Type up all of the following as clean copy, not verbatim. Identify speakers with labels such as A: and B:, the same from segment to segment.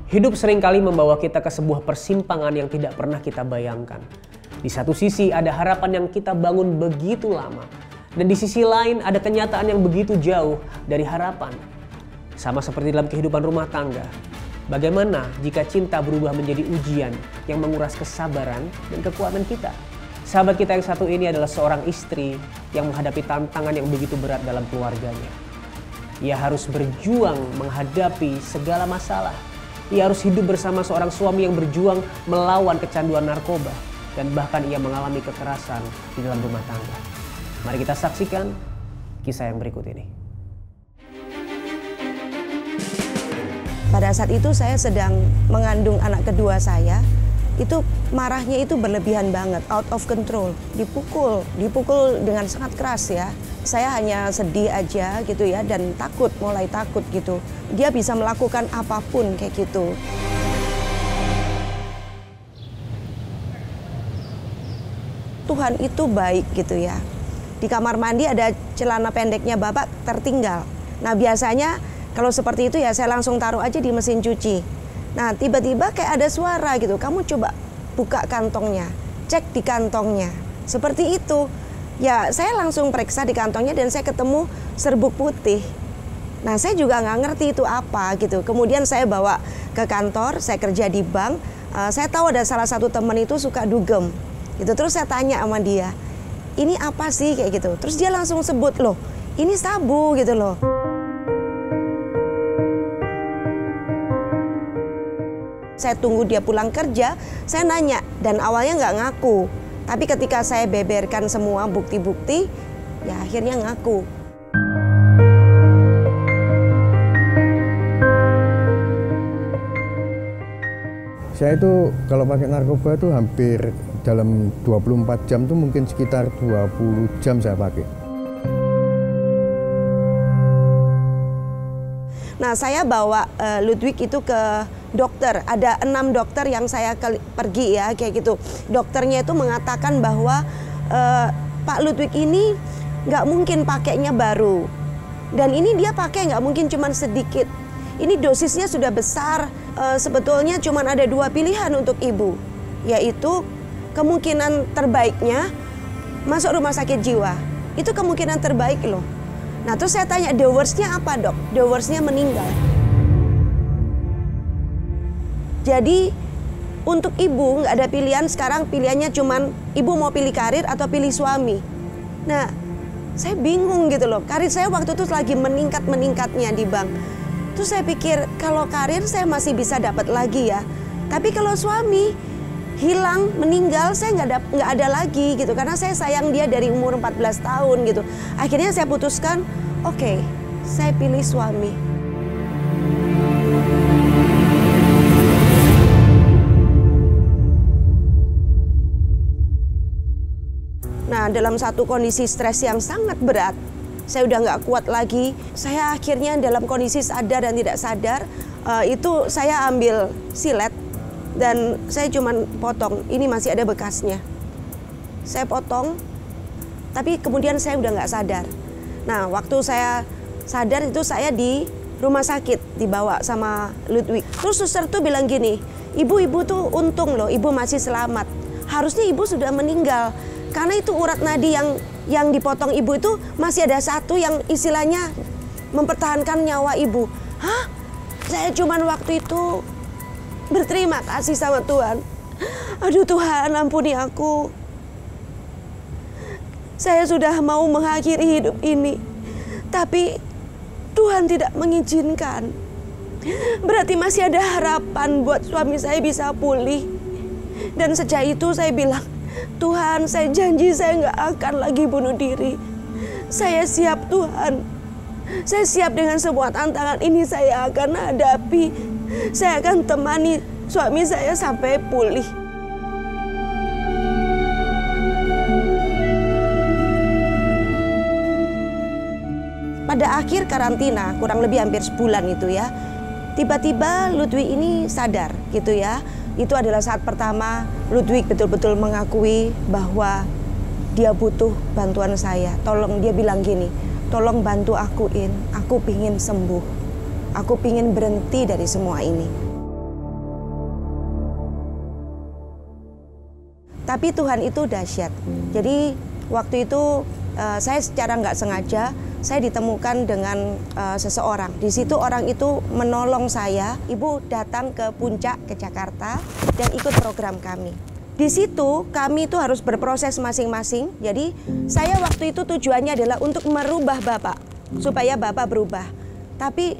A: Hidup seringkali membawa kita ke sebuah persimpangan yang tidak pernah kita bayangkan. Di satu sisi ada harapan yang kita bangun begitu lama, dan di sisi lain ada kenyataan yang begitu jauh dari harapan. Sama seperti dalam kehidupan rumah tangga. Bagaimana jika cinta berubah menjadi ujian yang menguras kesabaran dan kekuatan kita? Sahabat kita yang satu ini adalah seorang istri yang menghadapi tantangan yang begitu berat dalam keluarganya. Ia harus berjuang menghadapi segala masalah. Ia harus hidup bersama seorang suami yang berjuang melawan kecanduan narkoba. Dan bahkan ia mengalami kekerasan di dalam rumah tangga. Mari kita saksikan kisah yang berikut ini.
B: Pada saat itu saya sedang mengandung anak kedua saya. Itu marahnya itu berlebihan banget, out of control. Dipukul dengan sangat keras ya. Saya hanya sedih aja gitu ya dan takut, mulai takut gitu. Dia bisa melakukan apapun kayak gitu. Tuhan itu baik gitu ya. Di kamar mandi ada celana pendeknya Bapak tertinggal. Nah biasanya kalau seperti itu ya saya langsung taruh aja di mesin cuci. Nah tiba-tiba kayak ada suara gitu, kamu coba buka kantongnya, cek di kantongnya. Seperti itu. Ya saya langsung periksa di kantongnya dan saya ketemu serbuk putih. Nah saya juga nggak ngerti itu apa gitu. Kemudian saya bawa ke kantor, saya kerja di bank. Saya tahu ada salah satu teman itu suka dugem. Gitu. Terus saya tanya sama dia, ini apa sih kayak gitu. Terus dia langsung sebut, loh ini sabu gitu loh. Saya tunggu dia pulang kerja, saya nanya dan awalnya nggak ngaku. Tapi ketika saya beberkan semua bukti-bukti, ya akhirnya ngaku.
C: Saya itu kalau pakai narkoba itu hampir dalam 24 jam itu mungkin sekitar 20 jam saya pakai.
B: Nah saya bawa Ludwig itu ke dokter, ada 6 dokter yang saya pergi ya kayak gitu. Dokternya itu mengatakan bahwa Pak Ludwig ini nggak mungkin pakainya baru. Dan ini dia pakai nggak mungkin cuma sedikit. Ini dosisnya sudah besar, sebetulnya cuma ada 2 pilihan untuk ibu. Yaitu kemungkinan terbaiknya masuk rumah sakit jiwa. Itu kemungkinan terbaik loh. Nah terus saya tanya, the worst-nya apa dok? The worst-nya meninggal. Jadi untuk ibu nggak ada pilihan, sekarang pilihannya cuman ibu mau pilih karir atau pilih suami. Nah saya bingung gitu loh, karir saya waktu itu lagi meningkat-meningkatnya di bank. Terus saya pikir kalau karir saya masih bisa dapat lagi ya. Tapi kalau suami hilang, meninggal, saya nggak ada lagi gitu. Karena saya sayang dia dari umur 14 tahun gitu. Akhirnya saya putuskan, oke, saya pilih suami. Nah, dalam satu kondisi stres yang sangat berat, saya udah nggak kuat lagi. Saya akhirnya dalam kondisi sadar dan tidak sadar, itu saya ambil silet dan saya cuman potong. Ini masih ada bekasnya. Saya potong, tapi kemudian saya udah nggak sadar. Nah, waktu saya sadar itu saya di rumah sakit dibawa sama Ludwig. Terus suster tuh bilang gini, ibu tuh untung loh, ibu masih selamat. Harusnya ibu sudah meninggal. Karena itu urat nadi yang dipotong ibu itu masih ada satu yang istilahnya mempertahankan nyawa ibu. Hah? Saya cuman waktu itu berterima kasih sama Tuhan. Aduh Tuhan, ampuni aku. Saya sudah mau mengakhiri hidup ini. Tapi Tuhan tidak mengizinkan. Berarti masih ada harapan buat suami saya bisa pulih. Dan sejak itu saya bilang, Tuhan, saya janji saya nggak akan lagi bunuh diri. Saya siap Tuhan. Saya siap dengan semua tantangan ini saya akan hadapi. Saya akan temani suami saya sampai pulih. Pada akhir karantina, kurang lebih hampir sebulan itu ya, tiba-tiba Ludwig ini sadar gitu ya. Itu adalah saat pertama Ludwig betul-betul mengakui bahwa dia butuh bantuan saya. Tolong, dia bilang gini, tolong bantu aku pingin sembuh. Aku pingin berhenti dari semua ini. Tapi Tuhan itu dahsyat. Jadi waktu itu saya secara nggak sengaja saya ditemukan dengan seseorang. Di situ orang itu menolong saya. Ibu datang ke Puncak, ke Jakarta dan ikut program kami. Di situ kami itu harus berproses masing-masing. Jadi saya waktu itu tujuannya adalah untuk merubah Bapak, supaya Bapak berubah. Tapi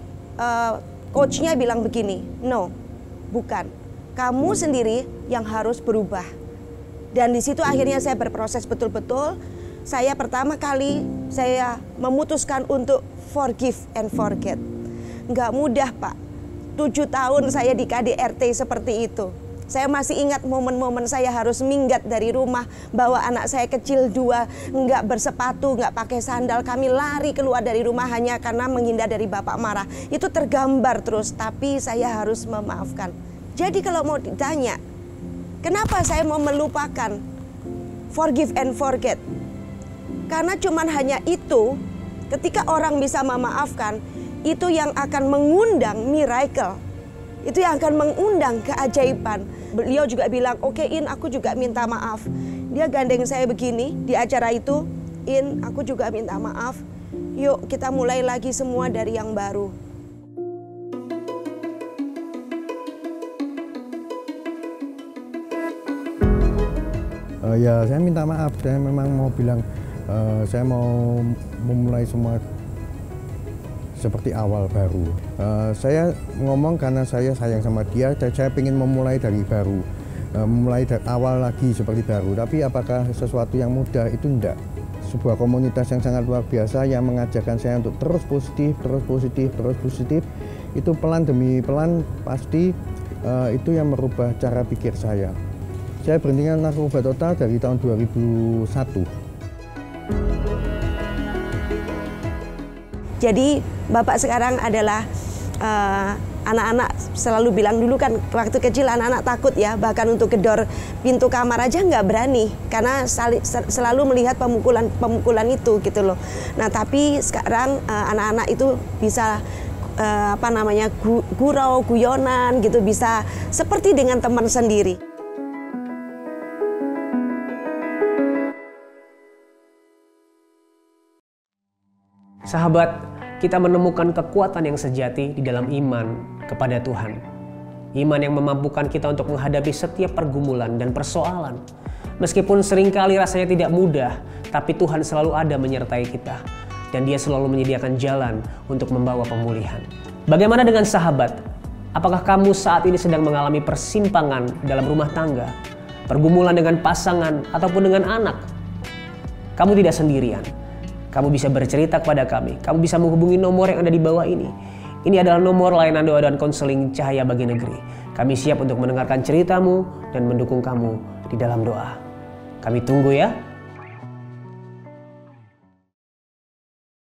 B: coachnya bilang begini, no, bukan. Kamu sendiri yang harus berubah. Dan di situ akhirnya saya berproses betul-betul. Saya pertama kali saya memutuskan untuk forgive and forget. Nggak mudah, Pak. 7 tahun saya di KDRT seperti itu. Saya masih ingat momen-momen saya harus minggat dari rumah, bawa anak saya kecil 2, nggak bersepatu, nggak pakai sandal. Kami lari keluar dari rumah hanya karena menghindar dari bapak marah. Itu tergambar terus, tapi saya harus memaafkan. Jadi kalau mau ditanya, kenapa saya mau melupakan, forgive and forget? Karena cuman hanya itu, ketika orang bisa memaafkan, itu yang akan mengundang miracle. Itu yang akan mengundang keajaiban. Beliau juga bilang, oke In, aku juga minta maaf. Dia gandeng saya begini di acara itu, In, aku juga minta maaf. Yuk kita mulai lagi semua dari yang baru.
C: Ya saya minta maaf, saya memang mau bilang, saya mau memulai semua seperti awal baru. Saya ngomong karena saya sayang sama dia, dan saya ingin memulai dari baru, memulai dari awal lagi seperti baru. Tapi apakah sesuatu yang mudah? Itu enggak. Sebuah komunitas yang sangat luar biasa yang mengajarkan saya untuk terus positif, terus positif, terus positif. Itu pelan demi pelan pasti itu yang merubah cara pikir saya. Saya berhenti narkoba total dari tahun 2001.
B: Jadi Bapak sekarang adalah anak-anak selalu bilang dulu kan waktu kecil anak-anak takut ya, bahkan untuk gedor pintu kamar aja nggak berani karena selalu melihat pemukulan itu gitu loh. Nah tapi sekarang anak-anak itu bisa gurau, guyonan gitu, bisa seperti dengan teman sendiri.
A: Sahabat, kita menemukan kekuatan yang sejati di dalam iman kepada Tuhan. Iman yang memampukan kita untuk menghadapi setiap pergumulan dan persoalan. Meskipun seringkali rasanya tidak mudah, tapi Tuhan selalu ada menyertai kita. Dan Dia selalu menyediakan jalan untuk membawa pemulihan. Bagaimana dengan sahabat? Apakah kamu saat ini sedang mengalami persimpangan dalam rumah tangga? Pergumulan dengan pasangan ataupun dengan anak? Kamu tidak sendirian. Kamu bisa bercerita kepada kami. Kamu bisa menghubungi nomor yang ada di bawah ini. Ini adalah nomor layanan doa dan konseling Cahaya Bagi Negeri. Kami siap untuk mendengarkan ceritamu dan mendukung kamu di dalam doa. Kami tunggu ya.